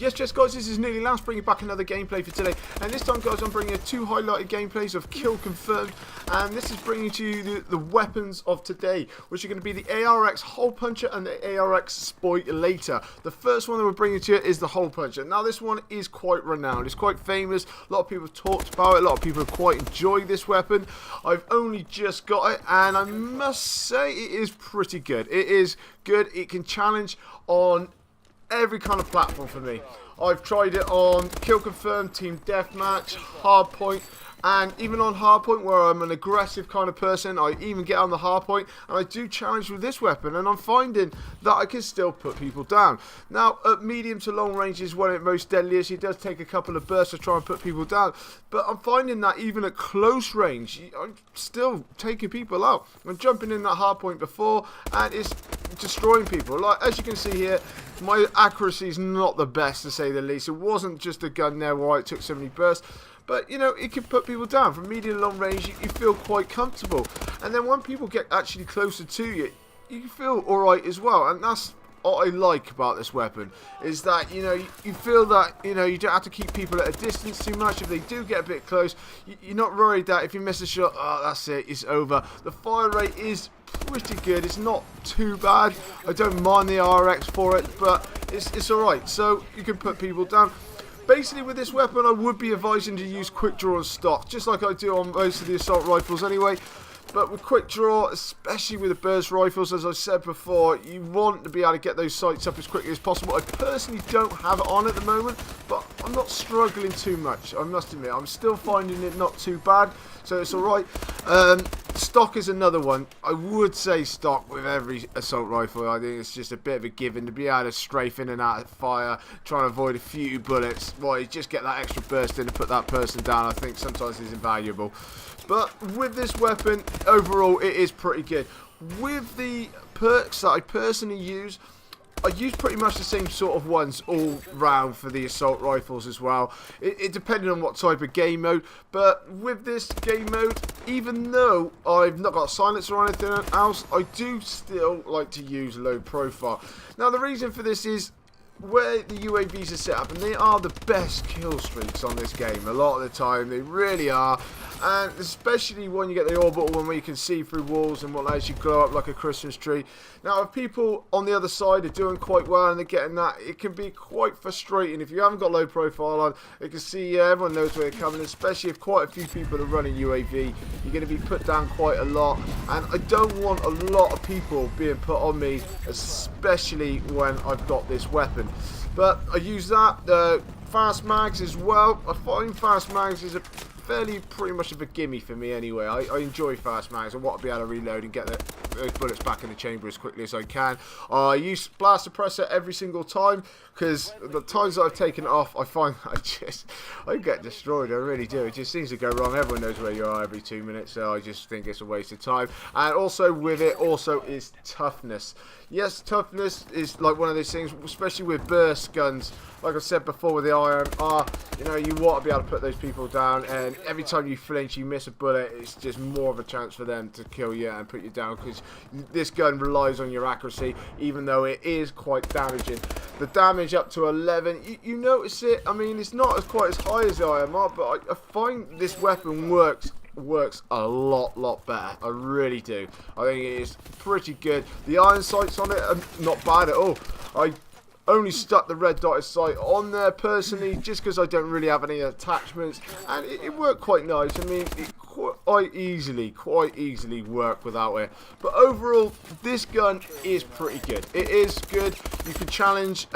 Yes, guys, this is nearly last, bringing back another gameplay for today, and this time, guys, I'm bringing you 2 highlighted gameplays of Kill Confirmed, and this is bringing to you the weapons of today, which are going to be the Arx Hole Puncher and the Arx Spoliator. The first one that we're bringing to you is the Hole Puncher. Now, this one is quite renowned, it's quite famous, a lot of people have talked about it, a lot of people have quite enjoyed this weapon. I've only just got it, and I must say it is pretty good. It is good, it can challenge on every kind of platform for me. I've tried it on Kill Confirmed, Team Deathmatch, Hardpoint, and even on Hardpoint, where I'm an aggressive kind of person, I even get on the Hardpoint, and I do challenge with this weapon, and I'm finding that I can still put people down. Now, at medium to long range is when it's most deadliest. It does take a couple of bursts to try and put people down, but I'm finding that even at close range, I'm still taking people out. I'm jumping in that Hardpoint before, and it's destroying people. Like, as you can see here, my accuracy is not the best, to say the least. It wasn't just a gun there where it took so many bursts, but you know, it can put people down. From medium long range, you feel quite comfortable, and then when people get actually closer to you, you feel alright as well. And that's what I like about this weapon, is that, you know, you feel that, you know, you don't have to keep people at a distance too much. If they do get a bit close, you're not worried that if you miss a shot, oh, that's it, it's over. The fire rate is pretty good, it's not too bad. I don't mind the RX for it, but it's alright, so you can put people down. Basically, with this weapon, I would be advising to use quick draw and stock, just like I do on most of the assault rifles anyway. But with quick draw, especially with the burst rifles, as I said before, you want to be able to get those sights up as quickly as possible. I personally don't have it on at the moment, but I'm not struggling too much, I must admit. I'm still finding it not too bad, so it's alright. Stock is another one. I would say stock with every assault rifle. I think it's just a bit of a given to be able to strafe in and out of fire, trying to avoid a few bullets. Well, you just get that extra burst in to put that person down. I think sometimes is invaluable. But with this weapon, overall, it is pretty good. With the perks that I personally use, I use pretty much the same sort of ones all round for the assault rifles as well. It depended on what type of game mode, but with this game mode, even though I've not got a silencer or anything else, I do still like to use low profile. Now, the reason for this is where the UAVs are set up, and they are the best kill streaks on this game. A lot of the time, they really are. And especially when you get the orbital one where you can see through walls and what lets you glow up like a Christmas tree. Now, if people on the other side are doing quite well and they're getting that, it can be quite frustrating. If you haven't got low profile on, you can see everyone knows where you're coming, especially if quite a few people are running UAV. You're going to be put down quite a lot, and I don't want a lot of people being put on me, especially when I've got this weapon. But I use that. Fast mags as well. I find fast mags is a fairly pretty much of a gimme for me anyway. I enjoy fast mags. I want to be able to reload and get those bullets back in the chamber as quickly as I can. I use blast suppressor every single time, because the times that I've taken it off, I find that I get destroyed. I really do. It just seems to go wrong. Everyone knows where you are every 2 minutes, so I just think it's a waste of time. And also with it also is toughness. Yes, toughness is like one of those things, especially with burst guns. Like I said before with the IMR, you know, you want to be able to put those people down, and every time you flinch, you miss a bullet, it's just more of a chance for them to kill you and put you down, because this gun relies on your accuracy, even though it is quite damaging. The damage up to 11, you notice it. I mean, it's not quite as high as the IMR, but I find this weapon works a lot better. I really do. I think it is pretty good. The iron sights on it are not bad at all. I only stuck the red dotted sight on there personally, just because I don't really have any attachments, and it worked quite nice. I mean, it quite easily work without it. But overall, this gun is pretty good. It is good. You can challenge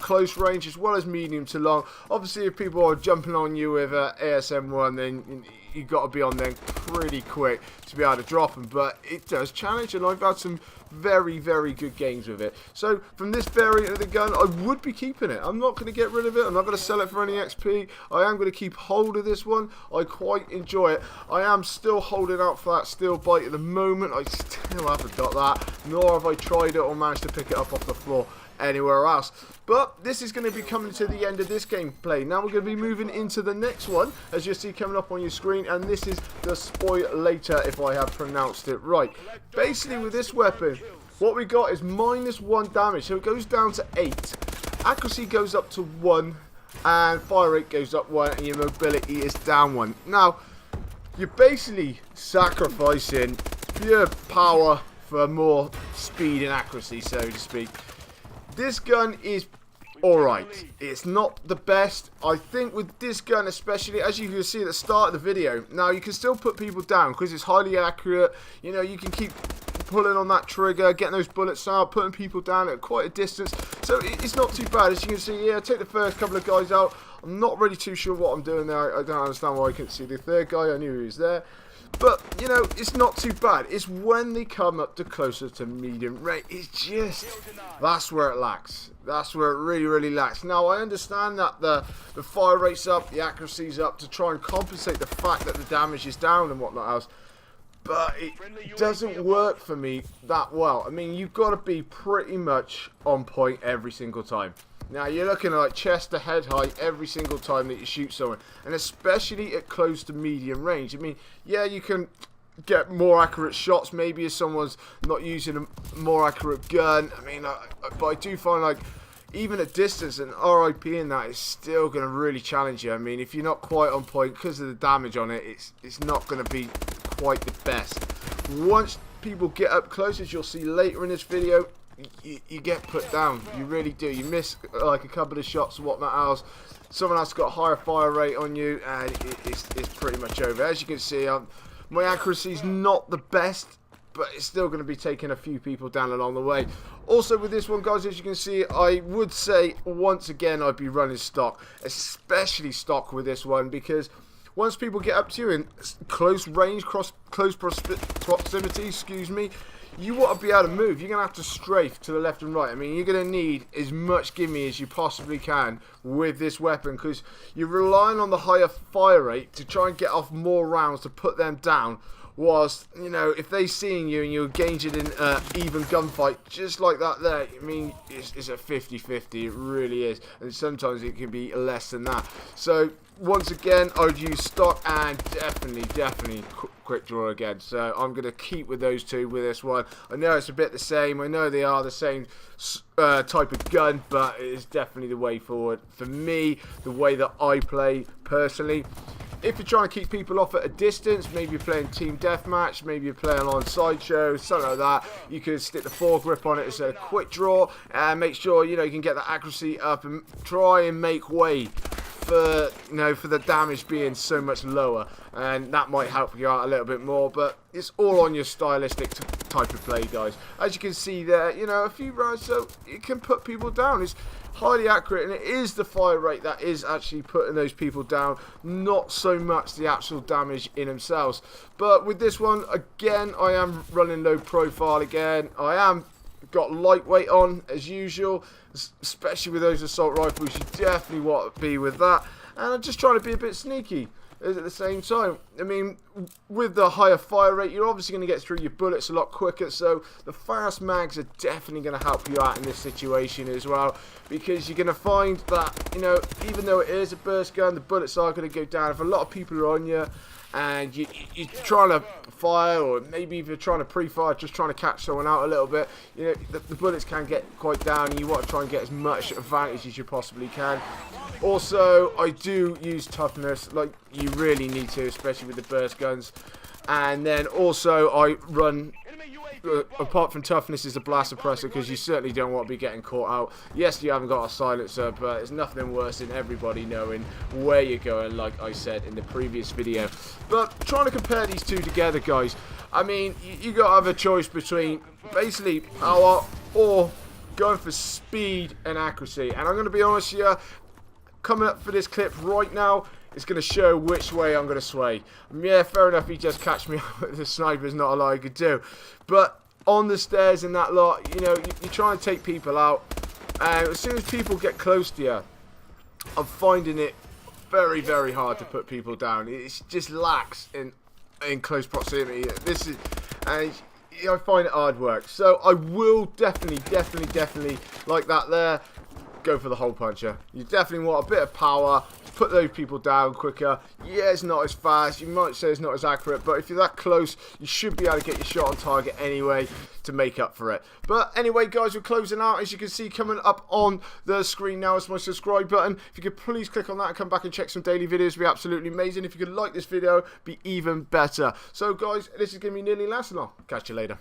close range as well as medium to long. Obviously, if people are jumping on you with ASM1, then you got to be on them pretty quick to be able to drop them, but it does challenge, and I've had some very good games with it. So from this variant of the gun, I would be keeping it. I'm not going to get rid of it. I'm not going to sell it for any XP. I am going to keep hold of this one. I quite enjoy it. I am still holding out for that steel bite at the moment. I still haven't got that, nor have I tried it or managed to pick it up off the floor anywhere else. But this is going to be coming to the end of this gameplay. Now we're going to be moving into the next one, as you see coming up on your screen, and this is the Spoliator, if I have pronounced it right. Basically, with this weapon, what we got is -1 damage, so it goes down to 8. accuracy goes up to 1, and fire rate goes up 1, and your mobility is down 1. Now, you're basically sacrificing pure power for more speed and accuracy, so to speak. This gun is alright. It's not the best. I think with this gun especially, as you can see at the start of the video, now you can still put people down because it's highly accurate. You know, you can keep pulling on that trigger, getting those bullets out, putting people down at quite a distance. So it's not too bad. As you can see, yeah, take the first couple of guys out. I'm not really too sure what I'm doing there. I don't understand why I couldn't see the third guy. I knew he was there. But, you know, it's not too bad. It's when they come up to closer to medium range. It's just, that's where it lacks. That's where it really, really lacks. Now, I understand that the fire rate's up, the accuracy's up to try and compensate the fact that the damage is down and whatnot else. But it doesn't work for me that well. I mean, you've got to be pretty much on point every single time. Now, you're looking at like chest to head height every single time that you shoot someone. And especially at close to medium range. I mean, yeah, you can get more accurate shots maybe if someone's not using a more accurate gun. I mean, but I do find like even at distance, an RIP in that is still going to really challenge you. I mean, if you're not quite on point because of the damage on it, it's not going to be quite the best. Once people get up close, as you'll see later in this video, you get put down. You really do. You miss like a couple of shots and whatnot else. Someone else got a higher fire rate on you, and it's pretty much over. As you can see, my accuracy is not the best, but it's still going to be taking a few people down along the way. Also with this one, guys, as you can see, I would say once again I'd be running stock, especially stock with this one, because once people get up to you in close range, close proximity, excuse me, you want to be able to move. You're going to have to strafe to the left and right. I mean, you're going to need as much gimme as you possibly can with this weapon, because you're relying on the higher fire rate to try and get off more rounds to put them down. Whilst, you know, if they seeing you and you're engaging in even gunfight, just like that there, I mean, it's a 50-50, it really is. And sometimes it can be less than that. So, once again, I would use stock and definitely quick draw again. So, I'm going to keep with those two with this one. I know it's a bit the same. I know they are the same type of gun, but it is definitely the way forward. For me, the way that I play personally. If you're trying to keep people off at a distance, maybe you're playing team deathmatch, maybe you're playing on sideshow, something like that, you can stick the foregrip on it as a quick draw and make sure, you know, you can get the accuracy up and try and make way for, you know, for the damage being so much lower, and that might help you out a little bit more. But it's all on your stylistic type of play, guys. As you can see there, you know, a few rounds, so it can put people down. It's highly accurate, and it is the fire rate that is actually putting those people down, not so much the actual damage in themselves. But with this one, again, I am running low profile again. I am got lightweight on as usual, especially with those assault rifles. You definitely want to be with that, and I'm just trying to be a bit sneaky at the same time. I mean, with the higher fire rate, you're obviously going to get through your bullets a lot quicker, so the fast mags are definitely going to help you out in this situation as well, because you're going to find that, you know, even though it is a burst gun, the bullets are going to go down. If a lot of people are on you and you're trying to fire, or maybe if you're trying to pre-fire, just trying to catch someone out a little bit, you know, the bullets can get quite down, and you want to try and get as much advantage as you possibly can. Also, I do use toughness, like you really need to, especially with the burst guns. And then also I run, apart from toughness, is the blast suppressor, because you certainly don't want to be getting caught out. Yes, you haven't got a silencer, but it's nothing worse than everybody knowing where you're going, like I said in the previous video. But trying to compare these two together, guys, I mean, you got to have a choice between basically power or going for speed and accuracy. And I'm going to be honest here, coming up for this clip right now, it's going to show which way I'm going to sway. Yeah, fair enough, he just catch me up with the sniper is not a lot I could do. But on the stairs and that lot, you know, you're trying to take people out. And as soon as people get close to you, I'm finding it very hard to put people down. It just lacks in close proximity. This is, and I find it hard work. So I will definitely, like that there, go for the hole puncher. You definitely want a bit of power, put those people down quicker. Yeah, it's not as fast, you might say it's not as accurate, but if you're that close, you should be able to get your shot on target anyway to make up for it. But anyway, guys, we're closing out. As you can see, coming up on the screen now is my subscribe button. If you could please click on that and come back and check some daily videos, it'd be absolutely amazing. If you could like this video, it'd be even better. So guys, this is going to be nearly last, and I'll catch you later.